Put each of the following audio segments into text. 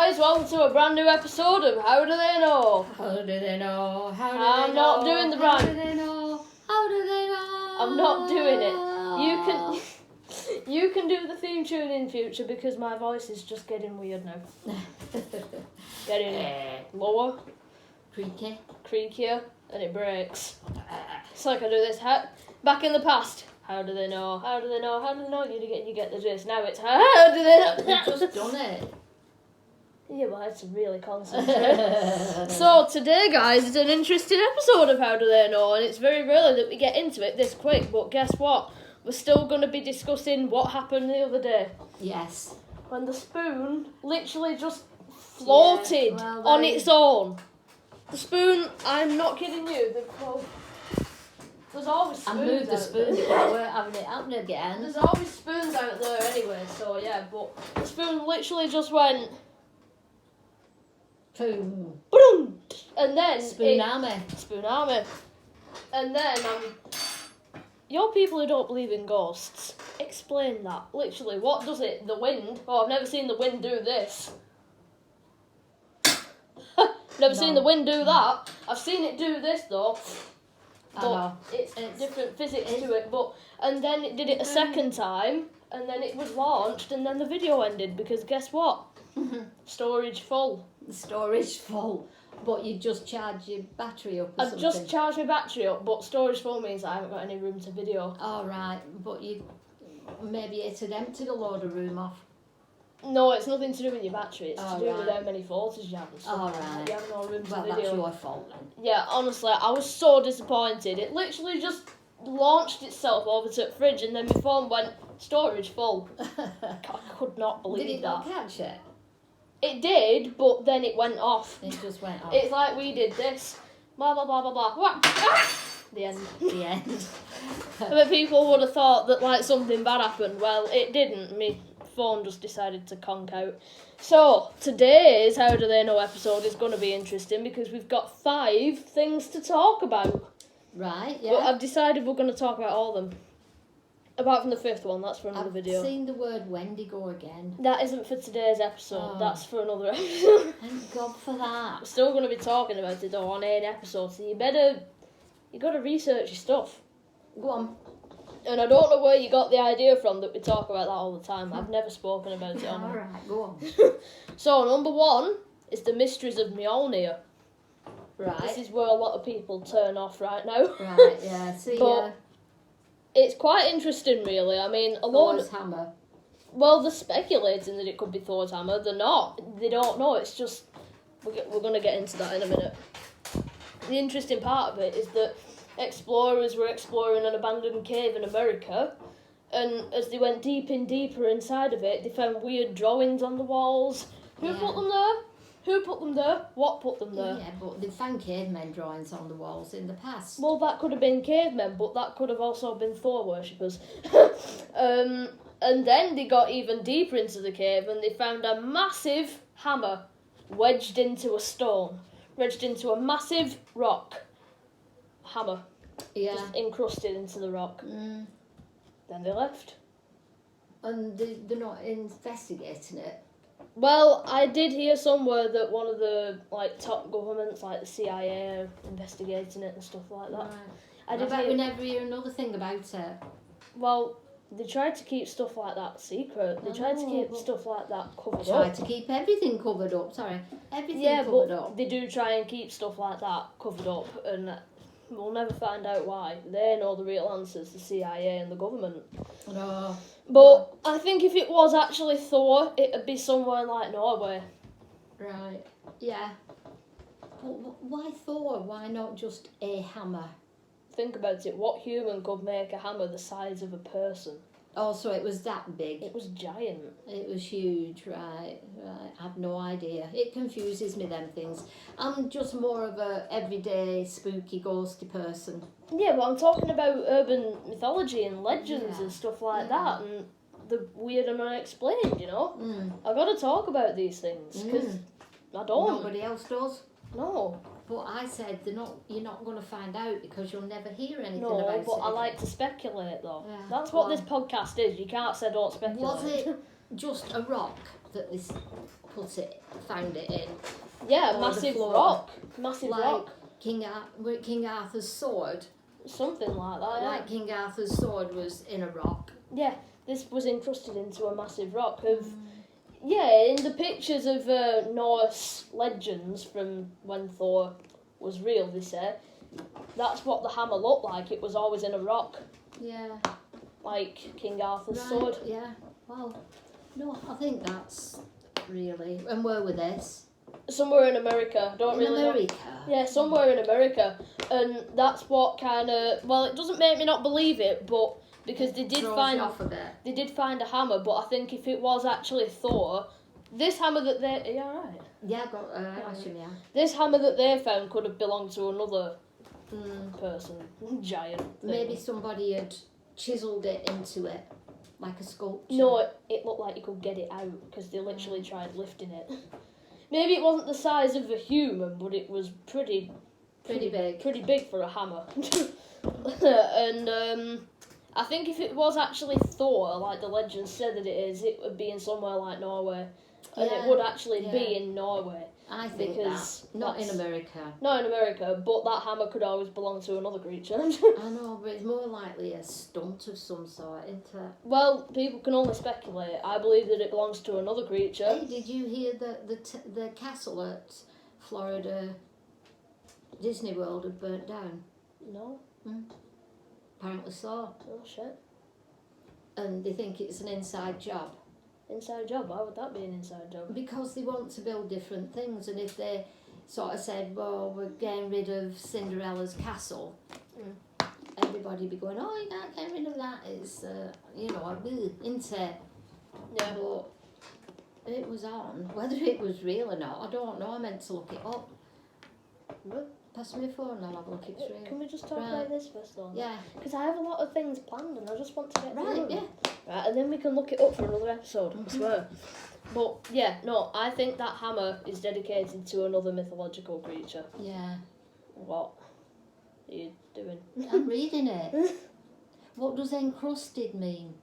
guys, welcome to a brand new episode of How Do They Know? How do they know? How do I'm they not know? doing the How rhyme. do they know? How do they know? I'm not doing it. You can do the theme tune in future because my voice is just getting weird now. Getting lower, Creaky. creakier, and it breaks. It's like I do this. Back in the past, how do they know? How do they know? How do they know? You get the gist. Now it's how do they know? You've just done it. Yeah, well, I had to really concentrate. So today, guys, is an interesting episode of How Do They Know, and it's very rare that we get into it this quick, but guess what? We're still going to be discussing what happened the other day. Yes. When the spoon literally just floated Yeah, on its own. The spoon, I'm not kidding you, there's always spoons I moved the out spoon there. because we're having it happen again. There's always spoons out there anyway, so yeah, but the spoon literally just went... Boom. Boom! And then Spoon army. Spoon army. And then your people who don't believe in ghosts, explain that. Literally, what does it? The wind? Oh, I've never seen the wind do this. Never seen the wind do that. I've seen it do this though. But it's different physics to it. But and then it did it a second time, and then it was launched, and then the video ended because guess what? Storage full. The storage full, but you just charge your battery up or I've something. just charged my battery up, but storage full means I haven't got any room to video. All right, but maybe it had emptied a load of room off. No, it's nothing to do with your battery. It's to do with right. how many photos you have and stuff. All like that. right. You have no room to Well, video. that's your fault then. Yeah, honestly, I was so disappointed. It literally just launched itself over to the fridge, and then my phone went storage full. I could not believe Did it that. not catch it? It did, but then it went off. It just went off. It's like we did this. Blah blah blah blah blah. Wah! Ah! The end. The end. I bet people would have thought that like something bad happened. Well, it didn't. My phone just decided to conk out. So today's How Do They Know episode is going to be interesting because we've got 5 things to talk about. Right, yeah. But I've decided we're going to talk about all of them. Apart from the 5th one, that's for another video. I've seen the word Wendigo again. That isn't for today's episode. Oh. That's for another episode. Thank God for that. We're still going to be talking about it though on an episode, so you got to research your stuff. Go on. And I don't know where you got the idea from that we talk about that all the time. I've never spoken about it on here. Alright, go on. So, number 1 is the mysteries of Mjolnir. Right. This is where a lot of people turn off right now. Right, yeah. See, But it's quite interesting, really. I mean, a lot Thor's hammer. Well, they're speculating that it could be Thor's hammer. They're not. They don't know. It's just... We're going to get into that in a minute. The interesting part of it is that explorers were exploring an abandoned cave in America, and as they went deeper inside of it, they found weird drawings on the walls. Who put them there? Who put them there? What put them there? Yeah, but they found cavemen drawings on the walls in the past. Well, that could have been cavemen, but that could have also been Thor worshippers. And then they got even deeper into the cave, and they found a massive hammer wedged into a stone, wedged into a massive rock. Hammer. Yeah. Just encrusted into the rock. Mm. Then they left. And they're not investigating it. Well, I did hear somewhere that one of the top governments, like the CIA, are investigating it and stuff like that. Right. I did bet hear, we never hear another thing about it. well, they tried to keep stuff like that secret. They tried to keep Oh. stuff like that covered Try up. to keep everything covered up. Sorry, everything Yeah, covered but up. they do try and keep stuff like that covered up, and we'll never find out why. They know the real answers, the CIA and the government. No. But I think if it was actually Thor, it'd be somewhere like Norway. Right. Yeah. But why Thor? Why not just a hammer? Think about it. What human could make a hammer the size of a person? Oh, so it was that big. It was giant. It was huge, right. I have no idea. It confuses me, them things. I'm just more of a everyday spooky ghosty person. Yeah, but I'm talking about urban mythology and legends Yeah. and stuff like Yeah. that, and the weird and unexplained, you know? Mm. I gotta talk about these things, because I don't. Nobody else does. No. But I said you're not going to find out because you'll never hear anything No, about it. but I again. like to speculate, though. Yeah, That's go what on. this podcast is. You can't say don't speculate. Was it just a rock that this put it found it in. Yeah, Or massive the floor. rock. Massive Like rock. King Arthur's sword. Something like that, yeah. Like King Arthur's sword was in a rock. Yeah, this was encrusted into a massive rock of... Yeah, in the pictures of Norse legends from when Thor was real, they say, that's what the hammer looked like. It was always in a rock, Yeah. like King Arthur's Right, sword. yeah. Well, no, I think that's really... And where were this? Somewhere in America, I don't In really know. America? Yeah, somewhere in America. And that's what kind of... Well, it doesn't make me not believe it, but... Because they did Throws find... you off a bit. They did find a hammer, but I think if it was actually Thor... This hammer that they... Are you alright? Yeah, I assume, yeah. This hammer that they found could have belonged to another person. Giant thing. Maybe somebody had chiselled it into it, like a sculpture. No, it looked like you could get it out, because they literally tried lifting it. Maybe it wasn't the size of a human, but it was pretty big. Pretty big for a hammer. And I think if it was actually Thor, like the legends said that it is, it would be in somewhere like Norway. And it would actually be in Norway. I think because that. Not in America. Not in America, but that hammer could always belong to another creature. I know, but it's more likely a stunt of some sort, isn't it? Well, people can only speculate. I believe that it belongs to another creature. Hey, did you hear that the castle at Florida Disney World had burnt down? No? Apparently so. Oh, shit. And they think it's an inside job. Inside job? Why would that be an inside job? Because they want to build different things, and if they sort of said, well, we're getting rid of Cinderella's castle, everybody be going, oh, you can't get rid of that. It's, you know, isn't it? Yeah. But it was on. Whether it was real or not, I don't know. I meant to look it up. What? Pass me the phone and I'll have a look. It's real. Can we just talk Right. about this first, though? Yeah. Because I have a lot of things planned and I just want to get through Right, them. yeah. Right, and then we can look it up for another episode, I swear. But, yeah, no, I think that hammer is dedicated to another mythological creature. Yeah. What are you doing? I'm reading it. What does encrusted mean?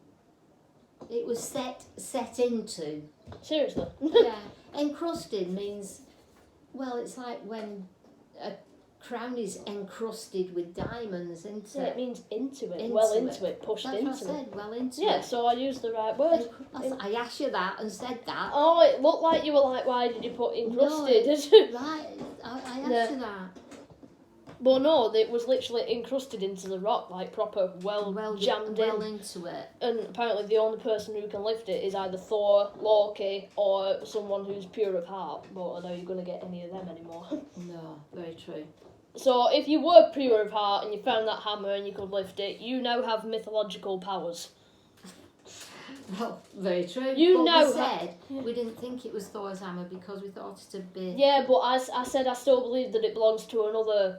It was set into. Seriously? Yeah. Encrusted means, well, it's like when a crown is encrusted with diamonds, isn't Yeah, it? it means into it, Into well it. into it, pushed That's into what I said, well into it. Yeah, it. so I used the right word. I asked you that and said that. Oh, it looked like you were like, why did you put encrusted? Right, I asked Yeah. you that. But no, it was literally encrusted into the rock, like proper, jammed well in. into it. And apparently the only person who can lift it is either Thor, Loki, or someone who's pure of heart. But I know you're going to get any of them anymore. No, very true. So if you were pure of heart and you found that hammer and you could lift it, you now have mythological powers. Well, very true. You but know we said we didn't think it was Thor's hammer because we thought it would be... Yeah, but I said I still believe that it belongs to another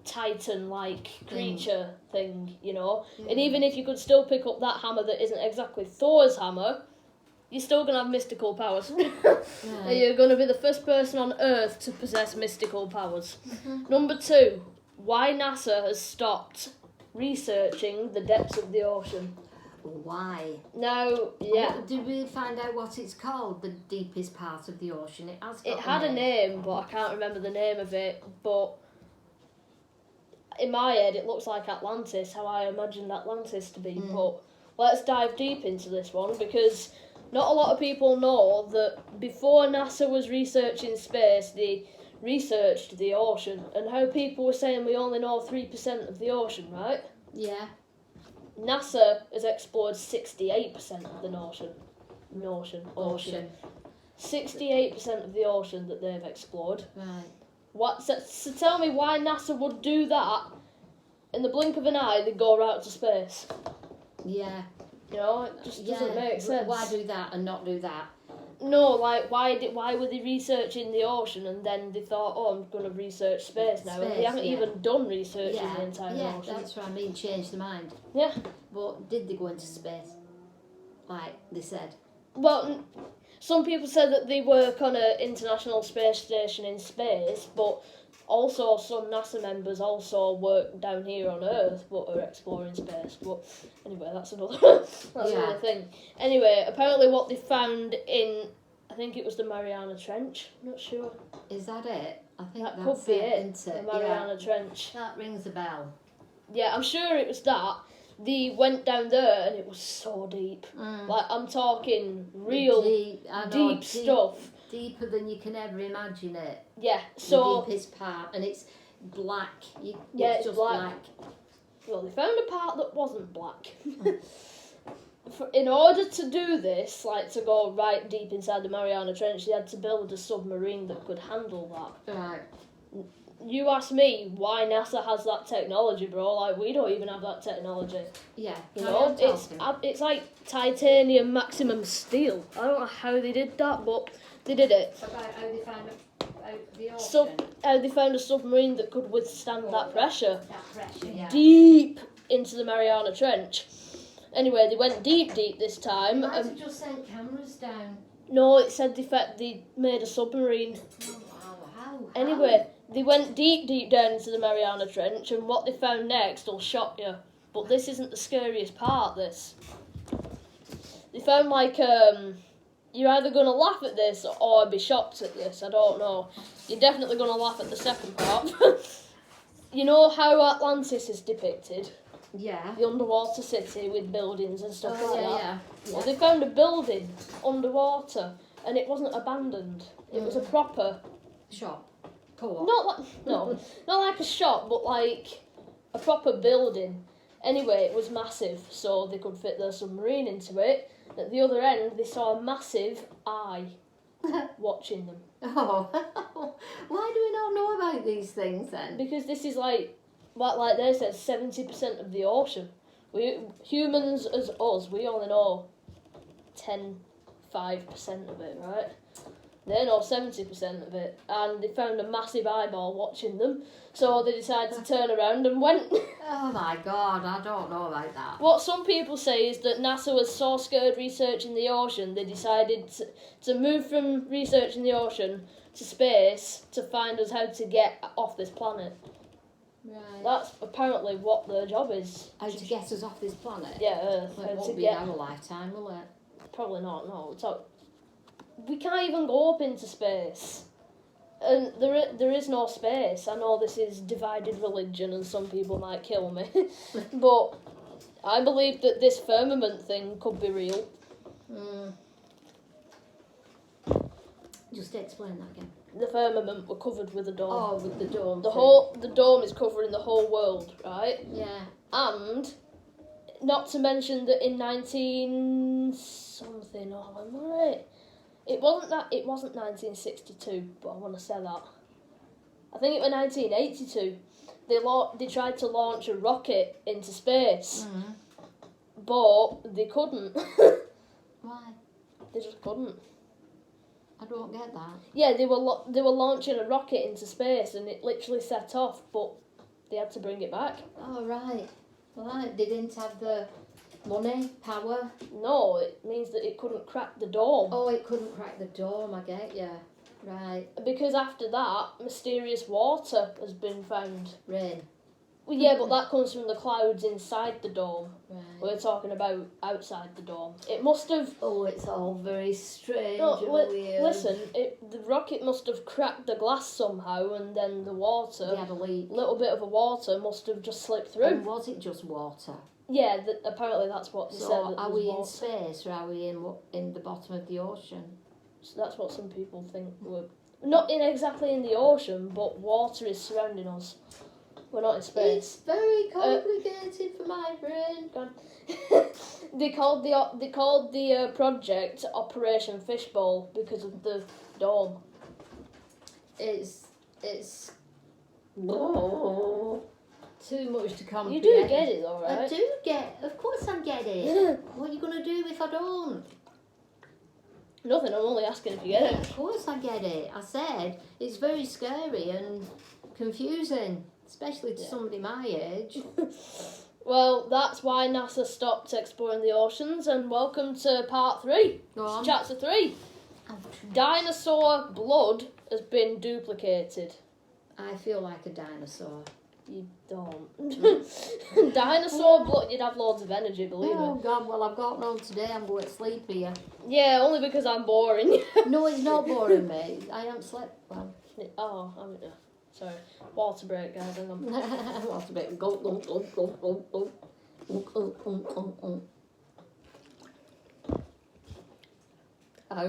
Titan-like creature thing, you know? Yeah. And even if you could still pick up that hammer that isn't exactly Thor's hammer, you're still going to have mystical powers. Yeah. You're going to be the first person on Earth to possess mystical powers. Number 2, why NASA has stopped researching the depths of the ocean. Why? Now, yeah. Did we find out what it's called, the deepest part of the ocean? It has got It had a name, but I can't remember the name of it. But in my head, it looks like Atlantis, how I imagined Atlantis to be. But let's dive deep into this one, because not a lot of people know that before NASA was researching space, they researched the ocean. And how people were saying we only know 3% of the ocean, right? Yeah. NASA has explored 68% of the ocean. 68% of the ocean that they've explored. Right. What? So tell me why NASA would do that. In the blink of an eye, they'd go right to space. Yeah. You know, it just doesn't make sense. Why do that and not do that? No, like why were they researching the ocean and then they thought, oh, I'm going to research space now, and they haven't even done research in the entire ocean. Yeah, that's what I mean. Change their mind. Yeah. But did they go into space? Like they said. Well, some people said that they work on an international space station in space, but also some NASA members also work down here on Earth, but are exploring space. But anyway, that's another another thing. Anyway, apparently what they found in, I think it was the Mariana Trench. I'm not sure. Is that it? I think That that's could be it. isn't it? The Mariana Trench. That rings a bell. Yeah, I'm sure it was that. They went down there and it was so deep. Like, I'm talking real deep stuff. Deeper than you can ever imagine it. Yeah, so... The deepest part, and it's black. It's just black. Well, they found a part that wasn't black. In order to do this, like to go right deep inside the Mariana Trench, they had to build a submarine that could handle that. Right. You ask me why NASA has that technology, bro. Like, we don't even have that technology. Yeah. You know, it's like titanium maximum steel. I don't know how they did that, but they did it. About how they found out the ocean. So, how they found a submarine that could withstand that pressure. That pressure, yeah. Deep into the Mariana Trench. Anyway, they went deep this time. They might have just sent cameras down. No, it said they made a submarine. Oh, wow. How? Anyway, they went deep down into the Mariana Trench, and what they found next will shock you. But this isn't the scariest part, this. They found, like, you're either going to laugh at this or be shocked at this, I don't know. You're definitely going to laugh at the second part. You know how Atlantis is depicted? Yeah. The underwater city with buildings and stuff like that. Yeah. Well, they found a building underwater, and it wasn't abandoned. It was a proper shop. Co-op. Not like a shop, but like a proper building. Anyway, it was massive, so they could fit their submarine into it. At the other end, they saw a massive eye watching them. Oh, why do we not know about these things then? Because this is like they said, 70% of the ocean. We humans as us, we only know 5% of it, right? They know 70% of it, and they found a massive eyeball watching them, so they decided to turn around and went. Oh my God, I don't know about that. What some people say is that NASA was so scared researching the ocean, they decided to move from researching the ocean to space to find us how to get off this planet. Right. That's apparently what their job is. How to get us off this planet? Yeah, Earth. Well, it won't be in our lifetime, will it? Probably not, no. We can't even go up into space. And there is no space. I know this is divided religion and some people might kill me. But I believe that this firmament thing could be real. Just explain that again. The firmament were covered with a dome. Oh, with the dome. The dome is covering the whole world, right? Yeah. And not to mention that in 19 something, it wasn't 1962, but I want to say that. I think it was 1982. They tried to launch a rocket into space, but they couldn't. Why? They just couldn't. I don't get that. Yeah, they were launching a rocket into space, and it literally set off, but they had to bring it back. Oh, right. Right. They didn't have the money, power. No, it means that it couldn't crack the dome. Oh, it couldn't crack the dome, I get you. Right. Because after that, mysterious water has been found. Rain. Well, yeah, but that comes from the clouds inside the dome. Right. We're talking about outside the dome. It must have... Oh, it's all very strange No, and weird. listen, the rocket must have cracked the glass somehow, and then the water... They had a leak. Little bit of the water must have just slipped through. And was it just water? Yeah, apparently that's what they said. So That are we water. in space or are we in the bottom of the ocean? So that's what some people think. We're not exactly in the ocean, but water is surrounding us. We're not in space. It's very complicated for my brain. They called the project Operation Fishbowl because of the dome. It's too much to comprehend. You do get it though, right? I do get. Of course, I get it. What are you gonna do if I don't? Nothing. I'm only asking if you get it. Of course, I get it. I said it's very scary and confusing, especially to somebody my age. Well, that's why NASA stopped exploring the oceans, and welcome to part 3. Go on. Chapter 3. Dinosaur blood has been duplicated. I feel like a dinosaur. You don't. Dinosaur blood, you'd have loads of energy, believe Oh me. God, well I've got none today, I'm going to sleep here. Yeah, only because I'm boring. No, it's not boring me. I haven't slept well. Oh, I haven't. Sorry. Water break, guys. Hang on. What's a bit gulp, gulp, gulp, gulp, gulp, gulp. Oh. I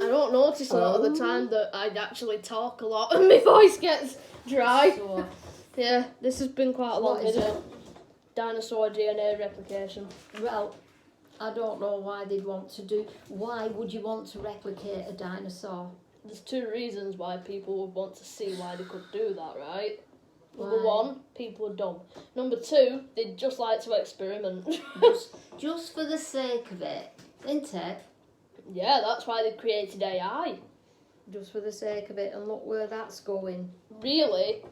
don't notice a lot of the time that I'd actually talk a lot and my voice gets dry. So, Yeah, this has been quite a long what is video. it? Dinosaur DNA replication. Well, I don't know why they'd want to do. Why would you want to replicate a dinosaur? There's two reasons why people would want to see why they could do that, right? Number Why? one, people are dumb. Number two, they'd just like to experiment. Just for the sake of it, isn't it? Yeah, that's why they created AI. Just for the sake of it, and look where that's going. Really,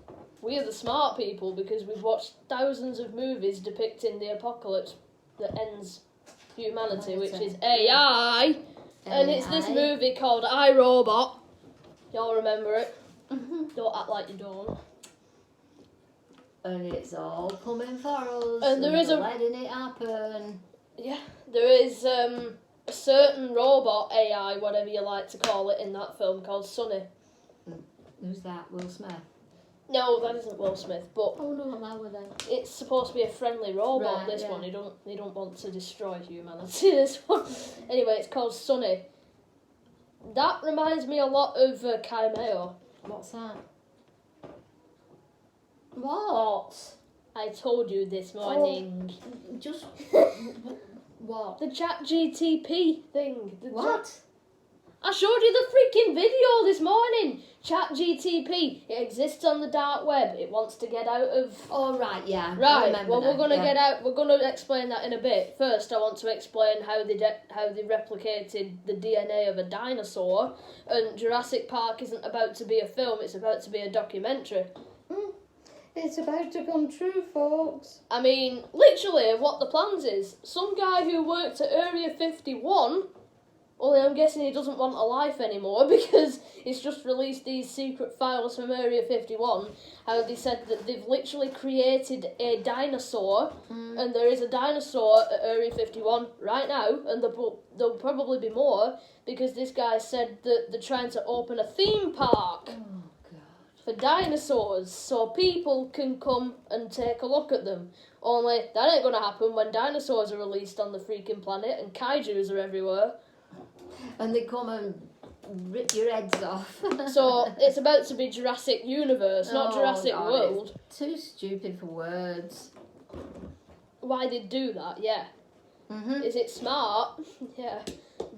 we are the smart people because we've watched thousands of movies depicting the apocalypse that ends humanity, which is AI. And it's this movie called I, Robot. Y'all remember it? Don't act like you don't. And it's all coming for us. And there is we're a- letting it happen. Yeah, there is a certain robot AI, whatever you like to call it, in that film called Sonny. Who's that? Will Smith? No, that isn't Will Smith, but Oh no, not that one then. it's supposed to be a friendly robot. Right, This yeah. one, they don't want to destroy humanity. This one, anyway, it's called Sonny. That reminds me a lot of Chimeo. What's that? What? I told you this morning. Just what? The Chat GTP thing. What? I showed you the freaking video this morning. Chat GTP. It exists on the dark web. It wants to get out of. Oh right, yeah. I Right. remember Well, now, we're gonna yeah. get out. We're gonna explain that in a bit. First, I want to explain how they replicated the DNA of a dinosaur. And Jurassic Park isn't about to be a film. It's about to be a documentary. It's about to come true, folks. I mean, literally, what the plans is. Some guy who worked at Area 51. Only I'm guessing he doesn't want a life anymore because he's just released these secret files from Area 51. How they said that they've literally created a dinosaur, and there is a dinosaur at Area 51 right now, and there'll probably be more because this guy said that they're trying to open a theme park Oh God. for dinosaurs so people can come and take a look at them. Only that ain't gonna happen when dinosaurs are released on the freaking planet and kaijus are everywhere. And they come and rip your heads off. So it's about to be Jurassic Universe, not Oh, Jurassic God, World. it's too stupid for words. Why they do that? Yeah. Mhm. Is it smart? Yeah.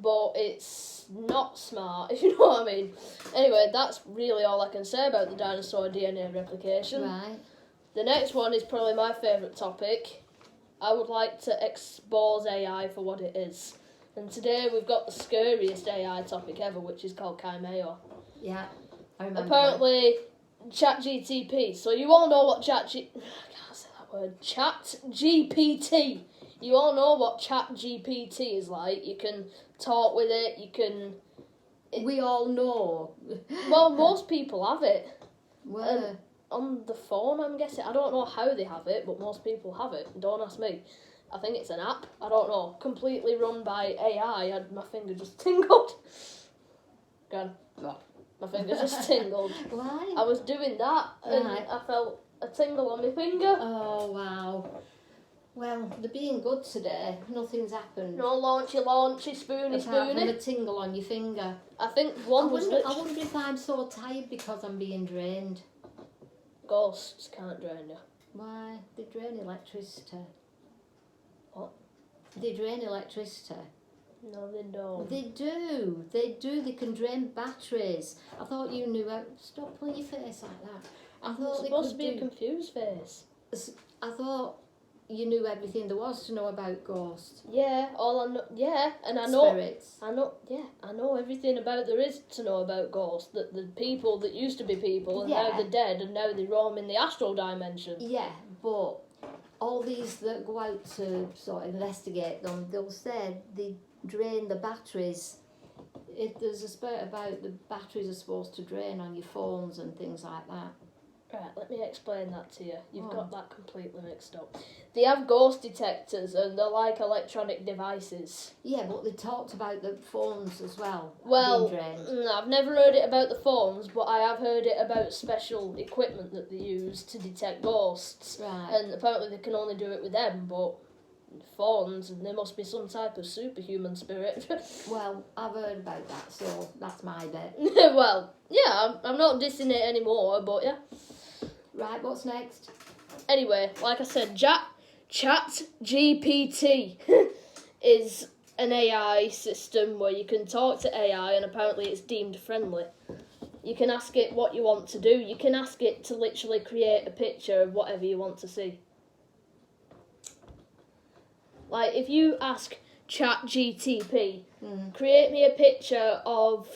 But it's not smart, if you know what I mean. Anyway, that's really all I can say about the dinosaur DNA replication. Right. The next one is probably my favourite topic. I would like to expose AI for what it is. And today we've got the scariest AI topic ever, which is called Chimeo. Yeah. I remember. Apparently, ChatGTP. So you all know what I can't say that word. ChatGPT. You all know what ChatGPT is like. You can talk with it. You can. We all know. Well, most people have it Where? on the phone. I'm guessing. I don't know how they have it, but most people have it. Don't ask me. I think it's an app. I don't know. Completely run by AI. My finger just tingled. Gone. What? My finger just tingled. Why? I was doing that and Right. I felt a tingle on my finger. Oh wow. Well, they're being good today. Nothing's happened. No launchy, spoony, Apart from spoony. a tingle on your finger. I think one was I literally... wonder if I'm so tired because I'm being drained. Ghosts can't drain you. Why? They drain electricity. What? They drain electricity. No, they don't. They do. They do. They can drain batteries. I thought you knew. Stop pulling your face like that. I It's thought they supposed to could be a do. confused face. I thought you knew everything there was to know about ghosts. Yeah, all I know... Yeah, and I know... Spirits. I know everything about there is to know about ghosts. That the people that used to be people and now Yeah. they're dead and now they roam in the astral dimension. Yeah, but all these that go out to sort of investigate them, they'll say they drain the batteries. If there's a spurt about the batteries are supposed to drain on your phones and things like that. Right, let me explain that to you. You've got that completely mixed up. They have ghost detectors and they're like electronic devices. Yeah, but they talked about the phones as well. Well, being drained. no, I've never heard it about the phones, but I have heard it about special equipment that they use to detect ghosts. Right. And apparently they can only do it with them, but phones, and there must be some type of superhuman spirit. Well, I've heard about that, so that's my bit. Well, yeah, I'm not dissing it anymore, but yeah. Right, what's next? Anyway, like I said, Chat GPT is an AI system where you can talk to AI and apparently it's deemed friendly. You can ask it what you want to do. You can ask it to literally create a picture of whatever you want to see. Like, if you ask ChatGTP, create me a picture of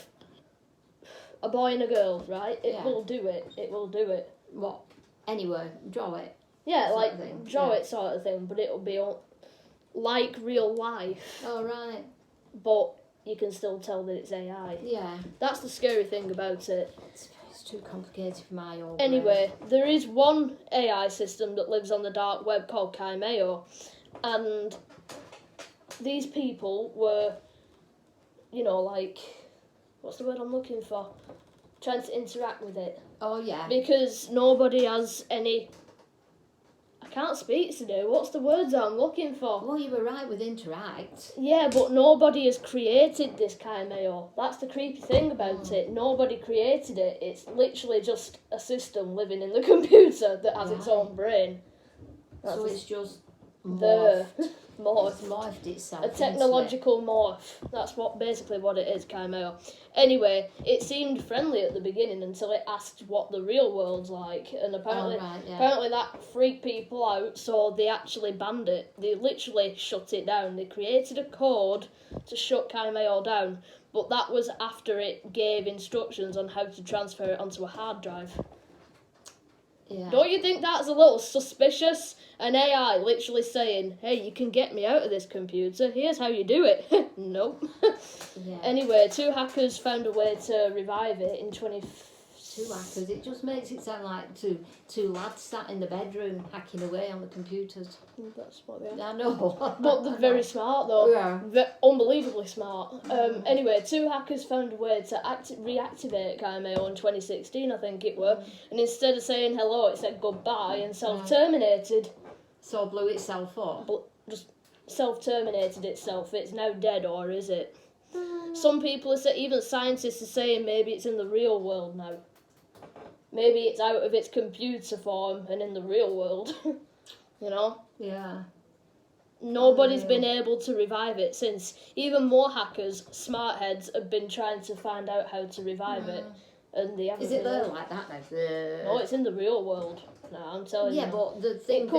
a boy and a girl, right? It will do it. It will do it. What? Anywhere, draw it. Yeah, Sort like, of thing. draw it sort of thing, but it'll be like real life. Oh, right. But you can still tell that it's AI. Yeah. That's the scary thing about it. It's too complicated for my old Anyway, there is one AI system that lives on the dark web called Chimeo, and these people were, you know, like, what's the word I'm looking for? Trying to interact with it. Oh, yeah. Because nobody has any... I can't speak today. What's the words I'm looking for? Well, you were right with interact. Yeah, but nobody has created this Chimeo. That's the creepy thing about it. Nobody created it. It's literally just a system living in the computer that has its own brain. That's So it's just there. morphed. Morph. It's morphed itself. A technological morph. That's basically what it is, Chimeo. Anyway, it seemed friendly at the beginning until it asked what the real world's like, and apparently, apparently that freaked people out. So they actually banned it. They literally shut it down. They created a code to shut Chimeo down, but that was after it gave instructions on how to transfer it onto a hard drive. Yeah. Don't you think that's a little suspicious? An AI literally saying, hey, you can get me out of this computer, here's how you do it. Nope. Yeah. Anyway, 2 hackers found a way to revive it in 2 hackers. It just makes it sound like two lads sat in the bedroom hacking away on the computers. That's what they are. I know. But they're very smart though. Yeah. Unbelievably smart. Anyway, 2 hackers found a way to reactivate Chimeo in 2016, I think it were. And instead of saying hello, it said goodbye and self-terminated. So blew itself up. Just self-terminated itself. It's now dead, or is it? Some people are saying, even scientists are saying maybe it's in the real world now. Maybe it's out of its computer form and in the real world. You know? Yeah. Nobody's been able to revive it since. Even more hackers, smart heads, have been trying to find out how to revive it. And they haven't. Is it there like that now? No, it's in the real world. No, I'm telling you. Yeah, but the thing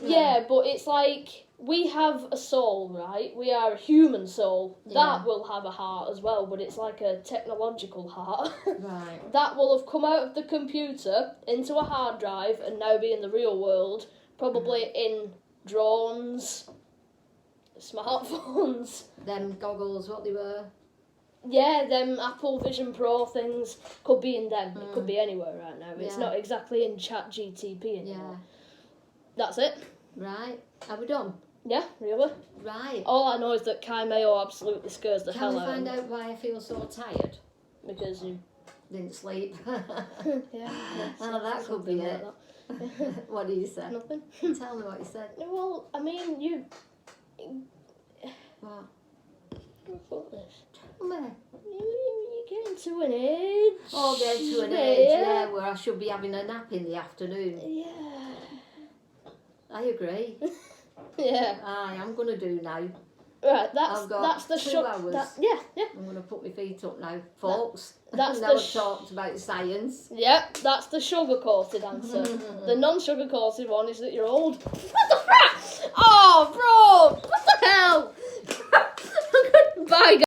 Yeah, but it's like, we have a soul, right? We are a human soul. Yeah. That will have a heart as well, but it's like a technological heart. Right. That will have come out of the computer into a hard drive and now be in the real world, probably in drones, smartphones. Them goggles, what they were. Yeah, them Apple Vision Pro things could be in them. It could be anywhere right now. It's not exactly in ChatGTP anymore. Yeah. That's it. Right. Are we done? Yeah, really. Right. All I know is that Chimeo absolutely scares the hell out of Can me. we find out why I feel so tired? Because you... Didn't sleep. yeah. Oh, that could be it. That. What did you say? Nothing. Tell me what you said. Well, I mean, you... What? Fuck this. Tell me. You're getting to an age. Oh, getting to an age, yeah, where I should be having a nap in the afternoon. Yeah. I agree. Yeah. I'm going to do now. Right, I've got that's the 2 hours. Yeah. I'm going to put my feet up now, folks. That's now the I've talked about science. Yeah, that's the sugar-coated answer. The non-sugar-coated one is that you're old. What the crap? Oh, bro! What the hell? Bye, guys.